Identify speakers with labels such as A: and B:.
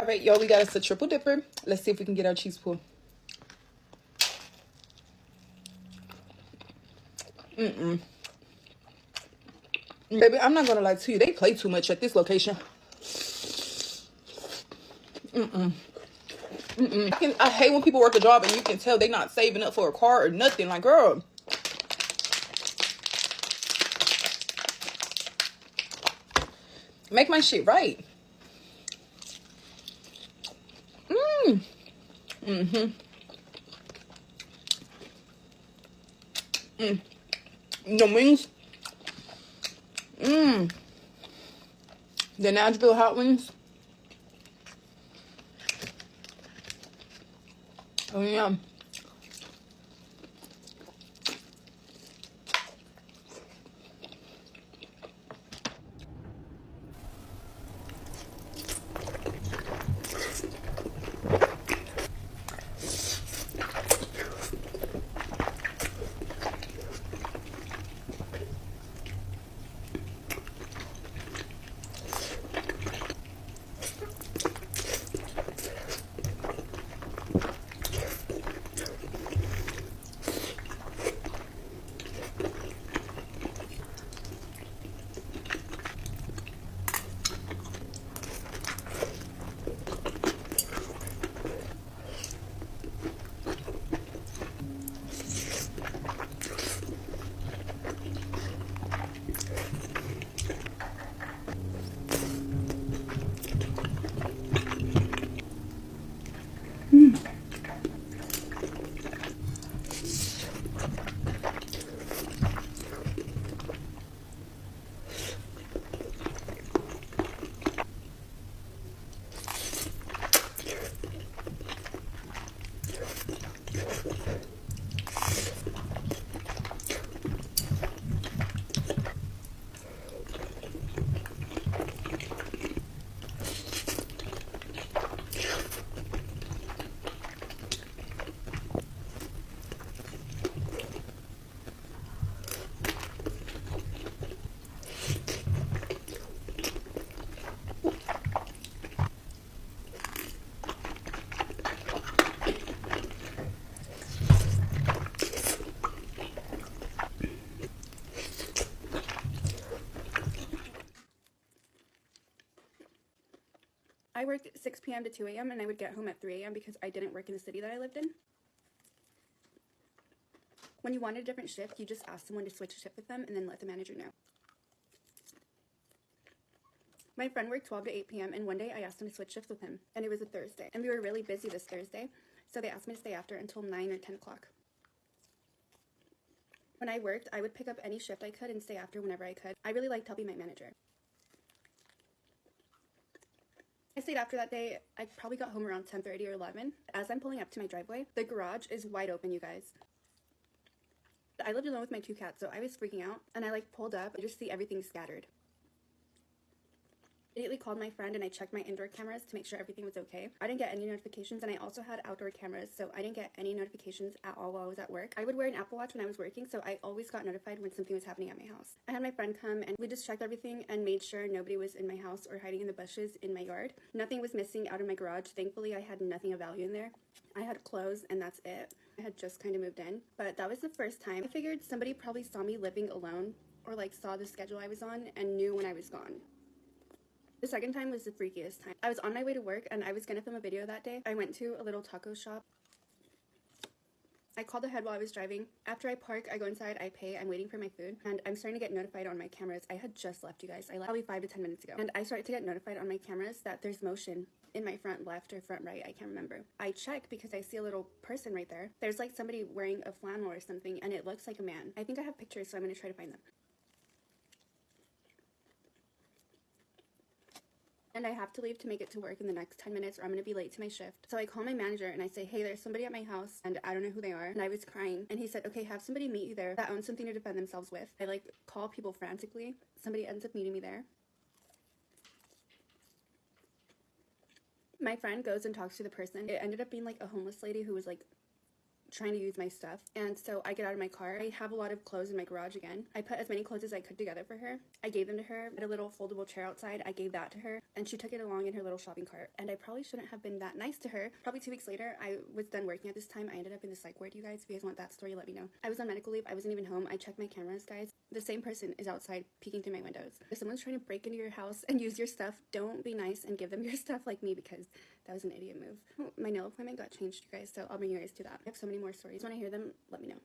A: All right, y'all, we got us a triple dipper. Let's see if we can get our cheese pool. Baby, I'm not gonna lie to you. They play too much at this location. I hate when people work a job and you can tell they not saving up for a car or nothing. Like, girl. Make my shit right. The wings. The Nashville hot wings. Oh, yeah.
B: I worked 6 p.m. to 2 a.m. and I would get home at 3 a.m. because I didn't work in the city that I lived in. When you wanted a different shift, you just asked someone to switch a shift with them and then let the manager know. My friend worked 12 to 8 p.m. and one day I asked him to switch shifts with him, and it was a Thursday. And we were really busy this Thursday, so they asked me to stay after until 9 or 10 o'clock. When I worked, I would pick up any shift I could and stay after whenever I could. I really liked helping my manager. I stayed after that day. I probably got home around 10:30 or 11. As I'm pulling up to my driveway, the garage is wide open, you guys. I lived alone with my 2 cats, so I was freaking out, and I pulled up and just see everything scattered. I immediately called my friend and I checked my indoor cameras to make sure everything was okay. I didn't get any notifications, and I also had outdoor cameras, so I didn't get any notifications at all while I was at work. I would wear an Apple Watch when I was working, so I always got notified when something was happening at my house. I had my friend come and we just checked everything and made sure nobody was in my house or hiding in the bushes in my yard. Nothing was missing out of my garage. Thankfully, I had nothing of value in there. I had clothes and that's it. I had just kind of moved in, but that was the first time. I figured somebody probably saw me living alone or saw the schedule I was on and knew when I was gone. The second time was the freakiest time. I was on my way to work and I was gonna film a video that day. I went to a little taco shop. I called ahead while I was driving. After I park, I go inside, I pay, I'm waiting for my food, and I'm starting to get notified on my cameras. I had just left, you guys. I left probably 5 to 10 minutes ago. And I started to get notified on my cameras that there's motion in my front left or front right, I can't remember. I check because I see a little person right there. There's somebody wearing a flannel or something, and it looks like a man. I think I have pictures, so I'm gonna try to find them. And I have to leave to make it to work in the next 10 minutes or I'm going to be late to my shift. So I call my manager and I say, hey, there's somebody at my house and I don't know who they are. And I was crying. And he said, okay, have somebody meet you there that owns something to defend themselves with. I call people frantically. Somebody ends up meeting me there. My friend goes and talks to the person. It ended up being a homeless lady who was trying to use my stuff. And so I get out of my car. I have a lot of clothes in my garage again. I put as many clothes as I could together for her. I gave them to her. I had a little foldable chair outside. I gave that to her, and she took it along in her little shopping cart. And I probably shouldn't have been that nice to her. Probably 2 weeks later, I was done working at this time. I ended up in the psych ward, you guys. If you guys want that story, let me know. I was on medical leave. I wasn't even home. I checked my cameras, guys. The same person is outside peeking through my windows. If someone's trying to break into your house and use your stuff, don't be nice and give them your stuff like me, because that was an idiot move. My nail appointment got changed, you guys, so I'll bring you guys to that. I have so many more stories. When I hear them, let me know.